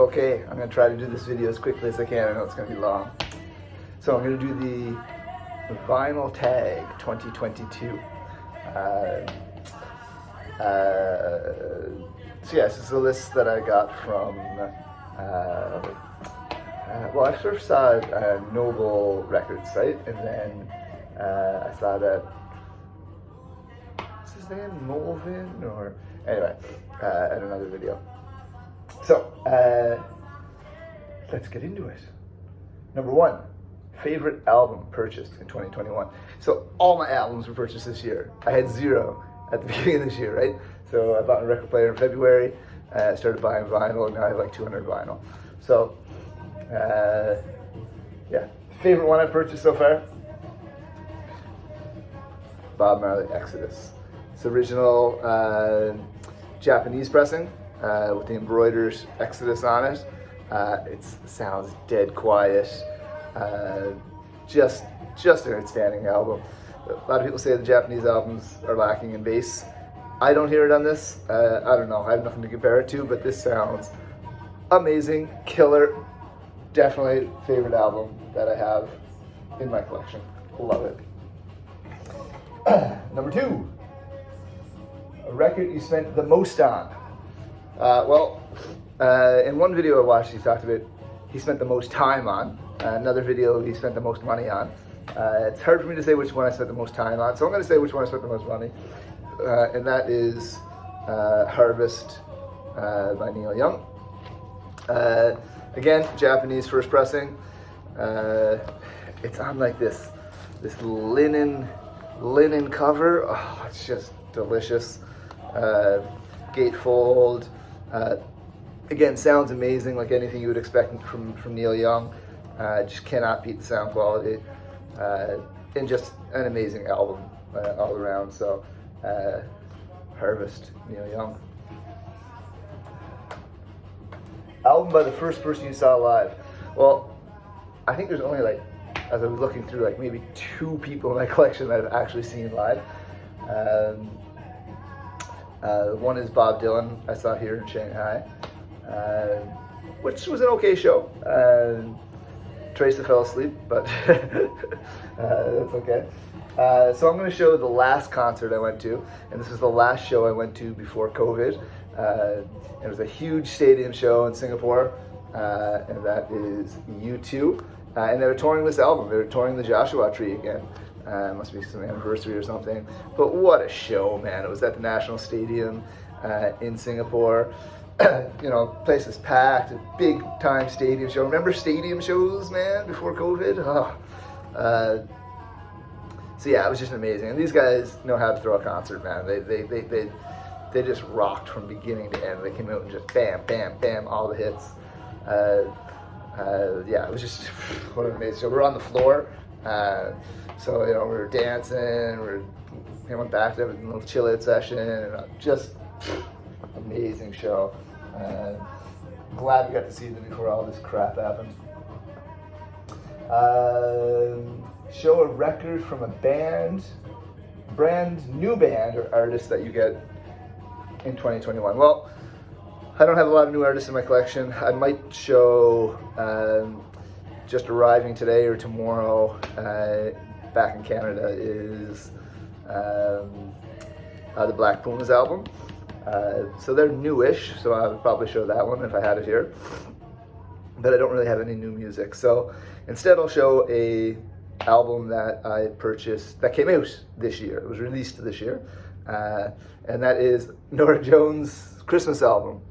Okay, I'm going to try to do this video as quickly as I can. I know it's going to be long. So I'm going to do the Vinyl Tag 2022. So yes, this is a list that I got from, well, I first saw it at a Noble Records site, and then I saw that, what's his name, Molvin, or, anyway, at another video. So, let's get into it. Number 1, favorite album purchased in 2021. So all my albums were purchased this year. I had 0 at the beginning of this year, right? So I bought a record player in February, started buying vinyl, and now I have like 200 vinyl. So, yeah, favorite one I've purchased so far? Bob Marley, Exodus. It's original Japanese pressing with the embroidered Exodus on it. It sounds dead quiet. Just an outstanding album. A lot of people say the Japanese albums are lacking in bass. I don't hear it on this. I don't know. I have nothing to compare it to, but this sounds amazing, killer. Definitely favorite album that I have in my collection. Love it. Number 2, a record you spent the most on. In one video I watched, he talked about he spent the most time on. Another video he spent the most money on. It's hard for me to say which one I spent the most time on, so I'm going to say which one I spent the most money, and that is Harvest by Neil Young. Again, Japanese first pressing. It's on like this linen cover. Oh, it's just delicious. Gatefold. Again, sounds amazing, like anything you would expect from Neil Young. Just cannot beat the sound quality. And just an amazing album all around. So, Harvest, Neil Young. Album by the first person you saw live. Well, I think there's only like, as I was looking through, like maybe 2 people in my collection that I've actually seen live. One is Bob Dylan, I saw here in Shanghai, which was an okay show. Teresa fell asleep, but that's okay. So I'm going to show the last concert I went to, and this was the last show I went to before COVID. It was a huge stadium show in Singapore, and that is U2. And they were touring this album. They were touring the Joshua Tree again. Must be some anniversary or something. But what a show, man. It was at the National Stadium in Singapore. You know, place is packed, a big time stadium show. Remember stadium shows, man, before COVID? Oh. So yeah, it was just amazing. And these guys know how to throw a concert, man. They just rocked from beginning to end. They came out and just bam, bam, bam, all the hits. Yeah, it was just what an amazing show. We were on the floor, so you know, we were dancing. We went back to have a little chill out session, and just amazing show. Glad we got to see them before all this crap happened. Show a record from a brand new band or artist that you get in 2021. Well, I don't have a lot of new artists in my collection. I might show, just arriving today or tomorrow, back in Canada, is the Black Pumas album. So they're newish, so I would probably show that one if I had it here. But I don't really have any new music. So instead I'll show a album that I purchased, that came out this year. It was released this year. And that is Nora Jones' Christmas album.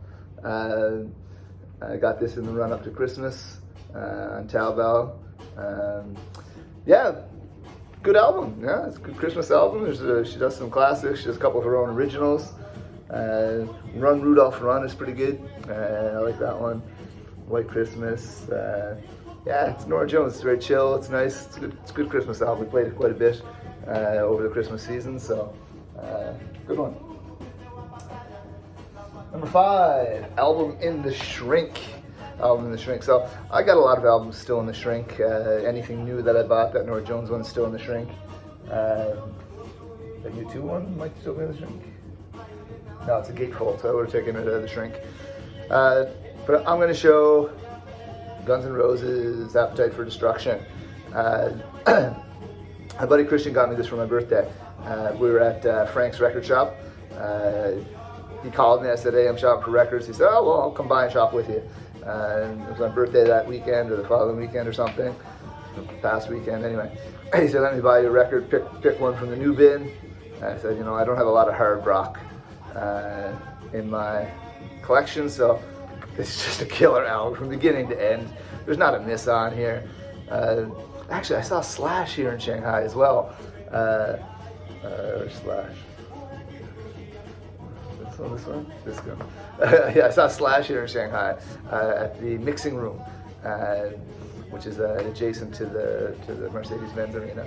I got this in the run up to Christmas on Taobao. Yeah, good album. Yeah, it's a good Christmas album. She does some classics. She does a couple of her own originals. Run Rudolph Run is pretty good. I like that one. White Christmas. Yeah, it's Nora Jones. It's very chill. It's nice. It's a good Christmas album. We played it quite a bit over the Christmas season. So good one. Number 5, album in the shrink. Album in the shrink. So I got a lot of albums still in the shrink. Anything new that I bought, that Nora Jones one is still in the shrink. The U2 one might still be in the shrink. No, it's a gatefold, so I would have taken it out of the shrink. But I'm going to show Guns N' Roses' Appetite for Destruction. My buddy Christian got me this for my birthday. We were at Frank's record shop. He called me. I said, hey, I'm shopping for records. He said, oh, well, I'll come by and shop with you. And it was my birthday that weekend or the following weekend or something. The past weekend, anyway. He said, let me buy you a record. Pick one from the new bin. And I said, I don't have a lot of hard rock in my collection, so it's just a killer album from beginning to end. There's not a miss on here. Actually, I saw Slash here in Shanghai as well. Slash. This one? This one. Yeah, I saw Slash here in Shanghai at the Mixing Room, which is adjacent to the Mercedes-Benz Arena,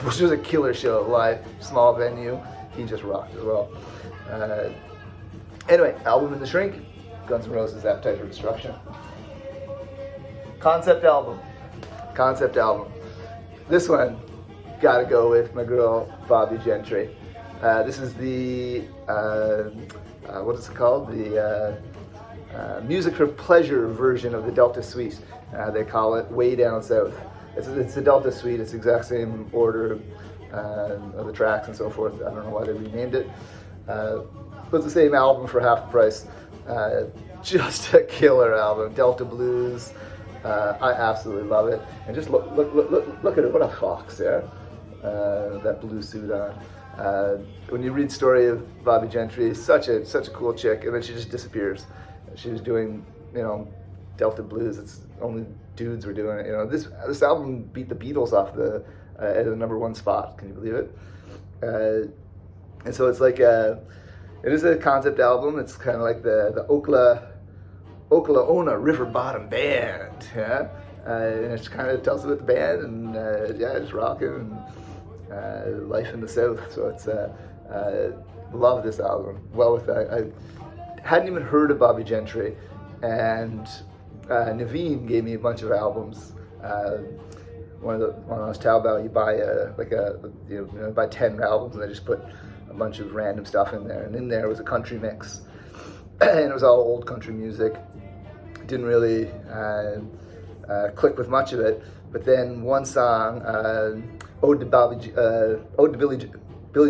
which was a killer show, live, small venue. He just rocked as well. Anyway, album in the shrink, Guns N' Roses' Appetite for Destruction. Concept album. This one, gotta go with my girl, Bobbie Gentry. This is the, what is it called? The Music for Pleasure version of the Delta Suite. They call it Way Down South. It's the Delta Suite, it's the exact same order of the tracks and so forth. I don't know why they renamed it. But it's the same album for half the price. Just a killer album. Delta Blues. I absolutely love it. And just look at it. What a fox there. That blue suit on. When you read the story of Bobbie Gentry, such a cool chick, and then she just disappears. She was doing, Delta Blues. It's only dudes were doing it. This album beat the Beatles off at the #1 spot. Can you believe it? And so it's like it is a concept album. It's kind of like the Oklahoma River Bottom Band, yeah. And it kind of tells about the band and it's rocking and life in the South. So it's love this album. Well, with that, I hadn't even heard of Bobbie Gentry, and Naveen gave me a bunch of albums. One of those Taobao, you buy buy 10 albums, and they just put a bunch of random stuff in there. And in there was a country mix, and it was all old country music. Didn't really click with much of it, but then one song, Ode to Billy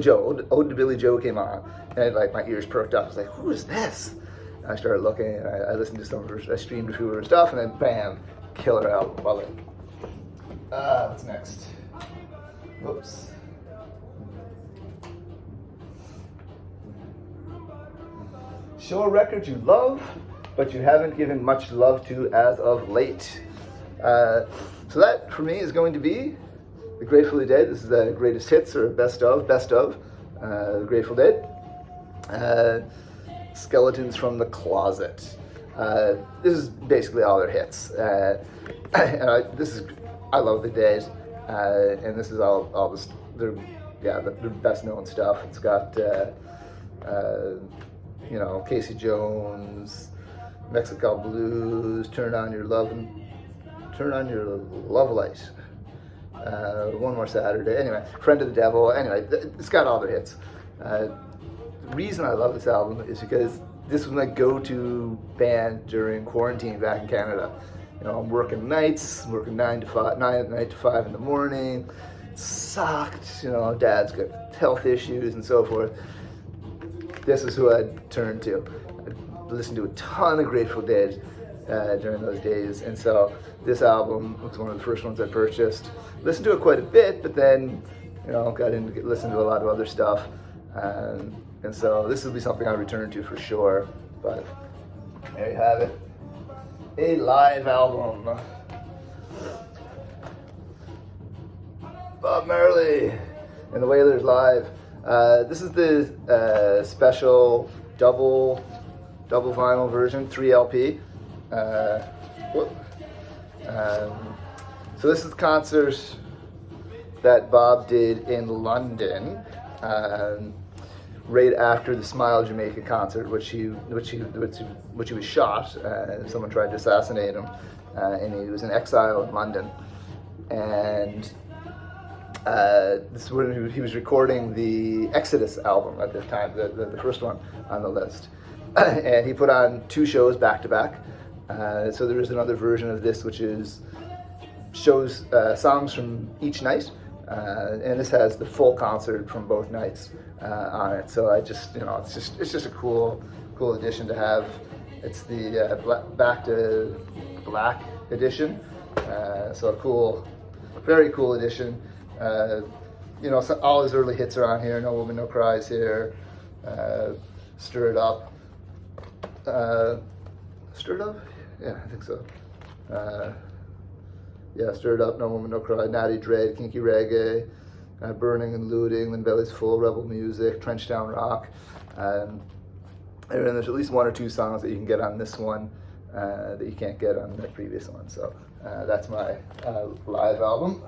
Joe came on, and my ears perked up. I was like, who is this? And I started looking, and I listened to some of her, I streamed a few of her stuff, and then bam, killer album. Love it. What's next? Whoops. Show a record you love, but you haven't given much love to as of late. So that, for me, is going to be the Grateful Dead. This is the greatest hits, or best of, the Grateful Dead. Skeletons from the Closet. This is basically all their hits. I love the Dead, and this is all this, their best known stuff. It's got Casey Jones, Mexico Blues, Turn on Your Love Light, One More Saturday. Anyway, Friend of the Devil. Anyway, it's got all their hits. The reason I love this album is because this was my go-to band during quarantine back in Canada. I'm working nights, working 9 at night to 5 in the morning. It sucked. Dad's got health issues and so forth. This is who I'd turn to. I'd listen to a ton of Grateful Dead during those days, and so this album was one of the first ones I purchased. Listened to it quite a bit, but then got into listen to a lot of other stuff, and so this will be something I return to for sure. But there you have it, a live album. Bob Marley and the Wailers live. This is the special double vinyl version, 3 LP. So this is the concert that Bob did in London, right after the Smile Jamaica concert, which he was shot. Someone tried to assassinate him, and he was in exile in London. And this is when he was recording the Exodus album at this time, the first one on the list. And he put on 2 shows back to back. So there is another version of this which shows songs from each night, and this has the full concert from both nights on it. So I just, it's just a cool edition to have. It's the Back to Black edition, so a cool, very cool edition. All his early hits are on here. No Woman, No Cries here. Stir It Up. Stir It Up? Yeah, I think so. Stir It Up, No Woman, No Cry, Natty Dread, Kinky Reggae, Burning and Looting, When Belly's Full, Rebel Music, Trench Down Rock. And there's at least one or two songs that you can get on this one that you can't get on the previous one. So that's my live album.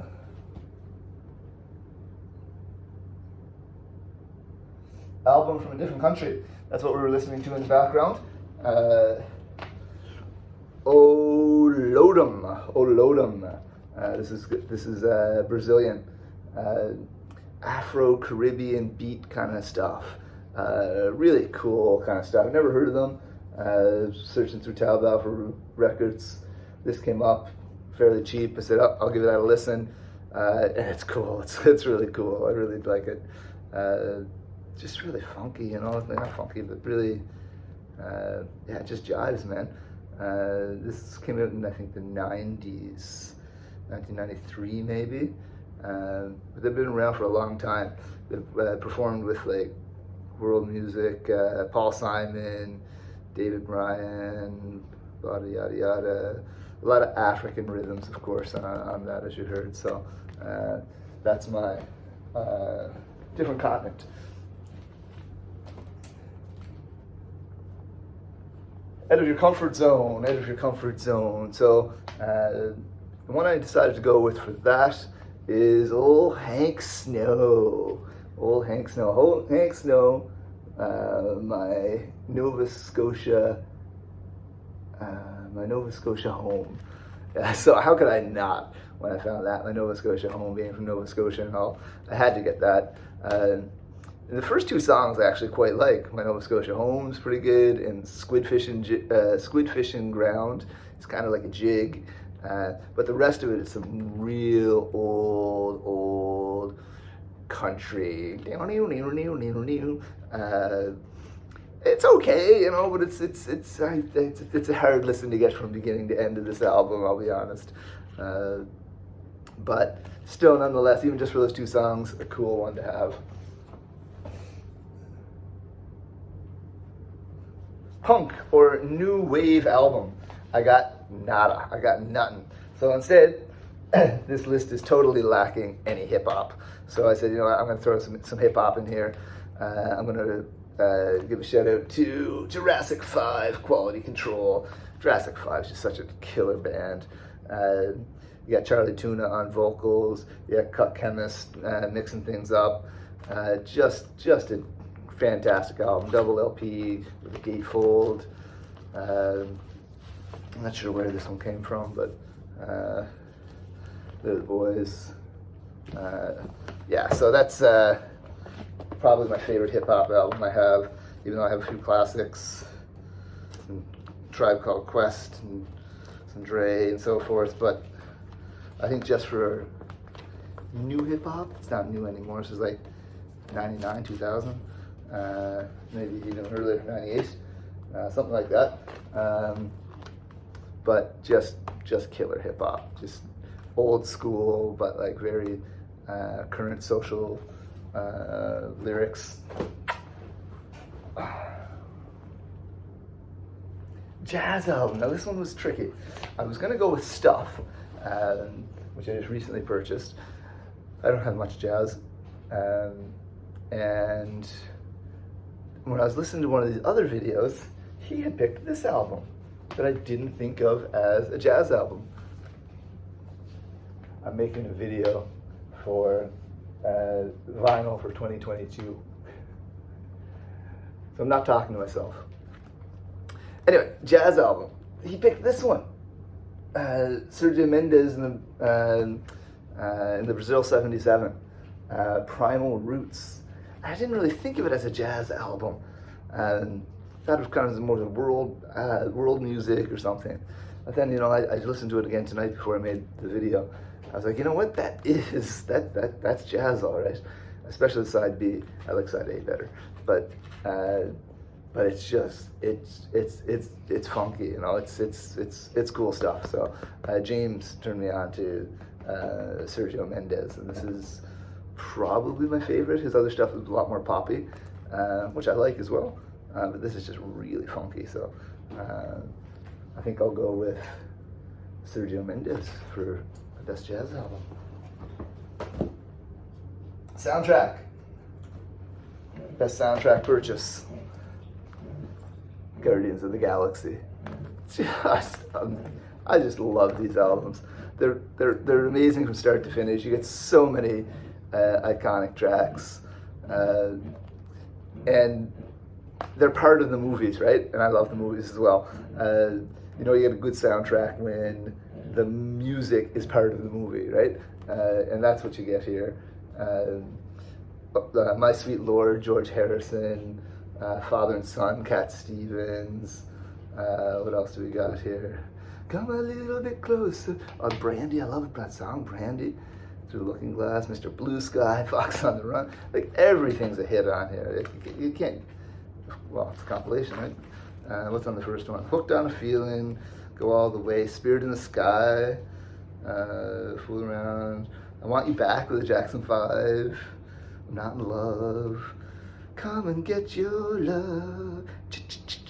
Album from a different country. That's what we were listening to in the background. Olodum. This is Brazilian, Afro-Caribbean beat kind of stuff. Really cool kind of stuff. I've never heard of them. Searching through Taobao for records, this came up fairly cheap. I said, I'll give that a listen. And it's cool. It's really cool. I really like it. Just really funky, not funky, but really, it just jives, man. This came out in, I think, the 90s, 1993 maybe. But they've been around for a long time. They've performed with like world music, Paul Simon, David Bryan, yada yada yada. A lot of African rhythms, of course, on that, as you heard. So that's my different continent. Out of your comfort zone, So the one I decided to go with for that is old Hank Snow. My Nova Scotia home. So how could I not, when I found that, my Nova Scotia home, being from Nova Scotia and all, I had to get that. And the first two songs I actually quite like. My Nova Scotia Home's pretty good, and Squid Fishing Ground. It's kind of like a jig, but the rest of it is some real old country. It's okay, but it's a hard listen to get from beginning to end of this album, I'll be honest. But still, nonetheless, even just for those two songs, a cool one to have. Punk or new wave album. I got nada. I got nothing. So instead, this list is totally lacking any hip hop. So I said, I'm going to throw some hip hop in here. I'm going to give a shout out to Jurassic 5, Quality Control. Jurassic 5 is just such a killer band. You got Charlie Tuna on vocals. You got Cut Chemist mixing things up. Just a fantastic album, double LP with a gatefold. I'm not sure where this one came from, but they're the boys. So that's probably my favorite hip hop album I have, even though I have a few classics, some Tribe Called Quest and some Dre and so forth. But I think just for new hip hop, it's not new anymore. This is like 99, 2000. Maybe even earlier, 98, something like that. But just killer hip hop, just old school, but like very current social lyrics. Jazz album. Now this one was tricky. I was gonna go with Stuff, which I just recently purchased. I don't have much jazz, and when I was listening to one of these other videos, he had picked this album that I didn't think of as a jazz album. I'm making a video for vinyl for 2022. So I'm not talking to myself. Anyway, jazz album. He picked this one. Sergio Mendes in the Brazil 77. Primal Roots. I didn't really think of it as a jazz album. thought it was kind of more of world music or something. But then, you know, I listened to it again tonight before I made the video. I was like, you know what, that's jazz, all right. Especially side B. I like side A better, but it's just it's funky, you know. It's cool stuff. So James turned me on to Sergio Mendes, and this is probably my favorite. His other stuff is a lot more poppy, which I like as well. But this is just really funky. So I think I'll go with Sergio Mendes for the best jazz album. Soundtrack. Best soundtrack purchase. Guardians of the Galaxy. I just love these albums. They're amazing from start to finish. You get so many iconic tracks, and they're part of the movies, right? And I love the movies as well. You know, you get a good soundtrack when the music is part of the movie, right? And that's what you get here. My Sweet Lord, George Harrison, Father and Son, Cat Stevens. What else do we got here? Come a little bit closer. Oh, Brandy, I love that song, Brandy. Through Looking Glass, Mr. Blue Sky, Fox on the Run. Like, everything's a hit on here. You can't, well, it's a compilation, right? What's on the first one? Hooked on a Feeling, Go All the Way, Spirit in the Sky, Fool Around, I Want You Back with the Jackson 5, I'm Not in Love, Come and Get Your Love,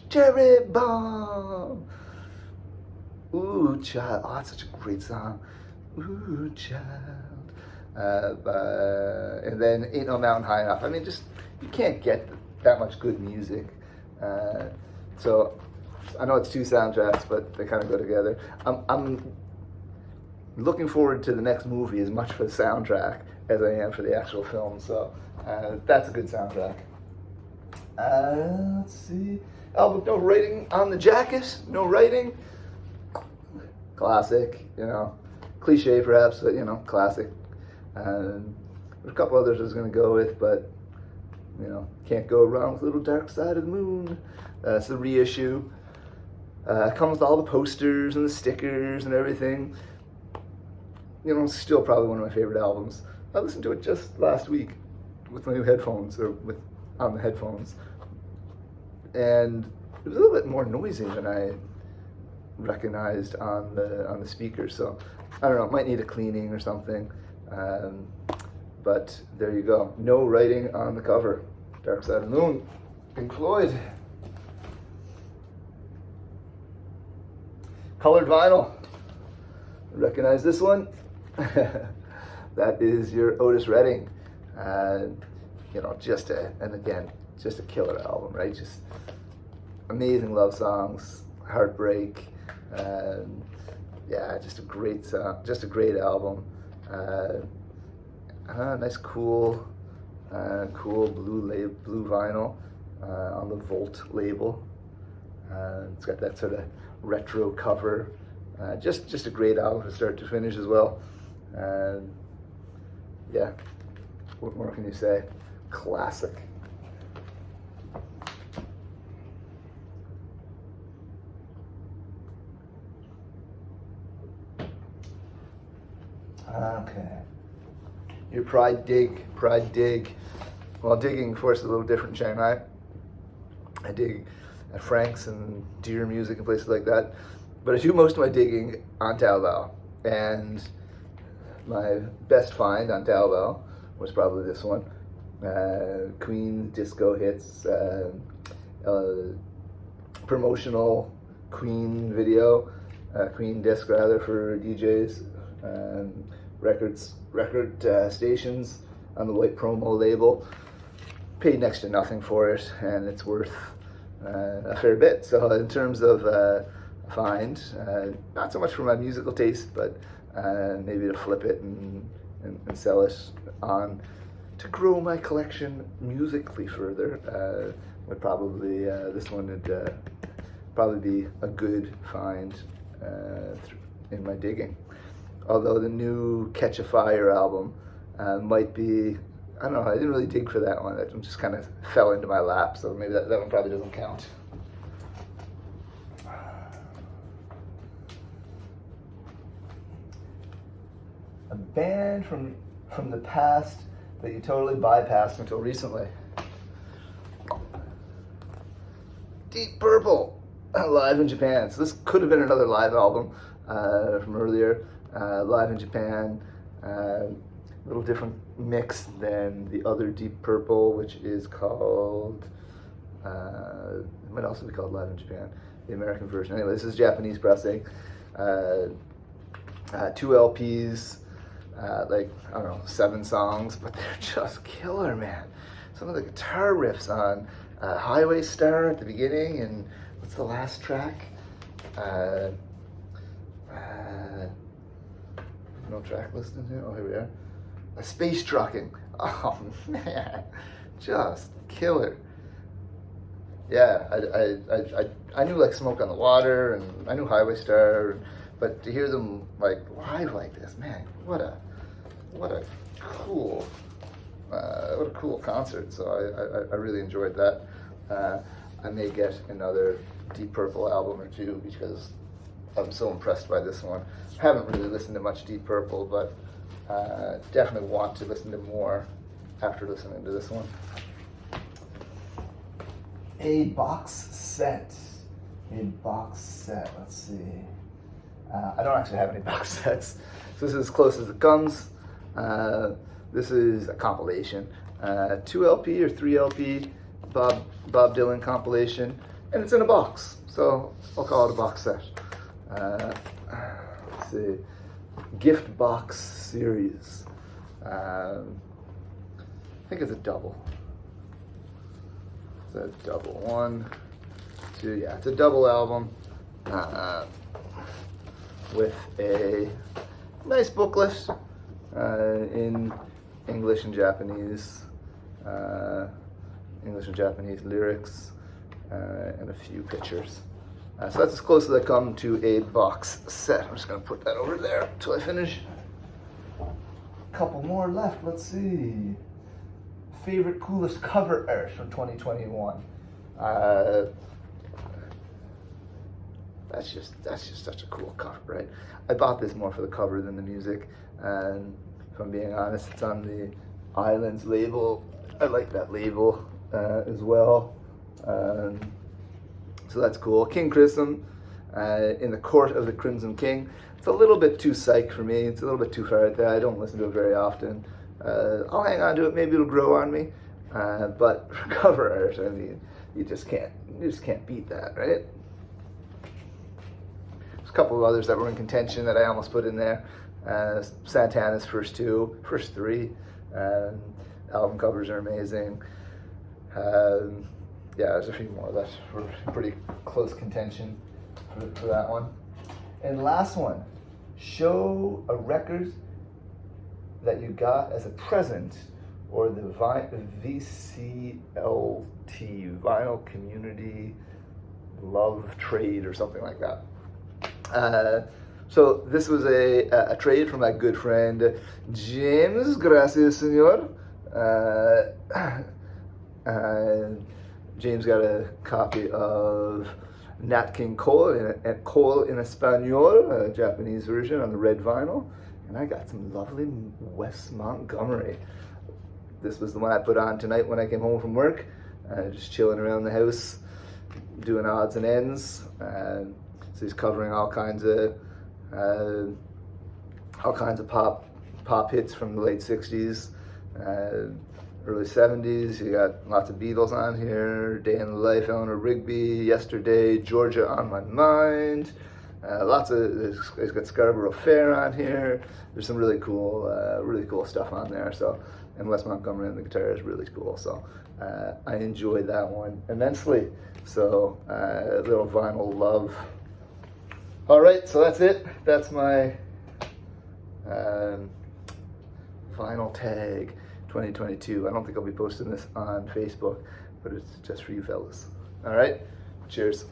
Cherry Bomb, Ooh Child, oh, that's such a great song, Ooh Child, and then Ain't No Mountain High Enough. I mean, just, you can't get that much good music. So I know it's two soundtracks, but they kind of go together. I'm looking forward to the next movie as much for the soundtrack as I am for the actual film. So that's a good soundtrack. Let's see. Album, no writing on the jacket. No writing. Classic, you know. Cliche perhaps, but you know, classic. There's a couple others I was going to go with, but you know, can't go wrong with Little Dark Side of the Moon. It's the reissue. Comes with all the posters and the stickers and everything. You know, still probably one of my favorite albums. I listened to it just last week with my new headphones, or on the headphones, and it was a little bit more noisy than I recognized on the speakers. So I don't know, it might need a cleaning or something. But there you go. No writing on the cover. Dark Side of the Moon, Pink Floyd. Colored vinyl. Recognize this one? That is your Otis Redding. You know, just a killer album, right? Just amazing love songs, heartbreak. Yeah, just a great song, just a great album. Nice cool blue vinyl on the Volt label. It's got that sort of retro cover. Just a great album from start to finish as well. Yeah, what more can you say? Classic. Okay. Your Pride Dig. Well, digging, of course, is a little different in Shanghai. I dig at Frank's and Deer Music and places like that. But I do most of my digging on Taobao. And my best find on Taobao was probably this one. Queen disco hits, promotional Queen video, Queen disc rather, for DJs, record stations on the white promo label. Paid next to nothing for it, and it's worth a fair bit. So in terms of find, not so much for my musical taste, but maybe to flip it and sell it on to grow my collection musically further. Would probably this one would probably be a good find in my digging. Although the new Catch a Fire album might be, I don't know, I didn't really dig for that one. That one just kind of fell into my lap, so maybe that one probably doesn't count. band from the past that you totally bypassed until recently. Deep Purple, live in Japan. So this could have been another live album from earlier, live in Japan. A little different mix than the other Deep Purple, which is called, it might also be called Live in Japan, the American version. Anyway, this is Japanese pressing. 2 LPs, like, I don't know, 7 songs, but they're just killer, man. Some of the guitar riffs on Highway Star at the beginning, and what's the last track? No track listed here. Oh, here we are. Space Trucking. Oh man, just killer. Yeah, I knew like Smoke on the Water, and I knew Highway Star, but to hear them like live like this, man, what a cool concert. So I really enjoyed that. I may get another Deep Purple album or two because I'm so impressed by this one. I haven't really listened to much Deep Purple, but definitely want to listen to more after listening to this one. A box set. Let's see. I don't actually have any box sets, so this is as close as it comes. This is a compilation, 2 LP or 3 LP Bob Dylan compilation, and it's in a box, so I'll call it a box set. Let's see, gift box series. I think it's a double. It's a double. 1, 2, yeah, it's a double album with a nice booklet in English and Japanese. English and Japanese lyrics, and a few pictures. So that's as close as I come to a box set. I'm just going to put that over there until I finish. A couple more left. Let's see. Favorite, coolest cover art from 2021. That's just such a cool cover, right? I bought this more for the cover than the music, and if I'm being honest, it's on the Islands label. I like that label as well. So that's cool. King Crimson, in the Court of the Crimson King. It's a little bit too psych for me. It's a little bit too far out there. I don't listen to it very often. I'll hang on to it. Maybe it'll grow on me. But for cover art, I mean, you just can't beat that, right? There's a couple of others that were in contention that I almost put in there. Santana's first 3 album covers are amazing. Yeah, there's a few more that were pretty close contention for that one. And last one, show a record that you got as a present or the VCLT, Vinyl Community Love Trade or something like that. So this was a trade from my good friend James. Gracias, señor. James got a copy of Nat King Cole in Espanol, a Japanese version on the red vinyl, and I got some lovely Wes Montgomery. This was the one I put on tonight when I came home from work, just chilling around the house, doing odds and ends. So he's covering all kinds of pop hits from the late '60s. Early 70s, you got lots of Beatles on here, Day in the Life, Eleanor Rigby, Yesterday, Georgia on My Mind, he's got Scarborough Fair on here. There's some really cool stuff on there. So, and Wes Montgomery on the guitar is really cool. So, I enjoyed that one immensely. So, a little vinyl love. All right, so that's it. That's my vinyl tag 2022. I don't think I'll be posting this on Facebook, but it's just for you fellas. All right, cheers.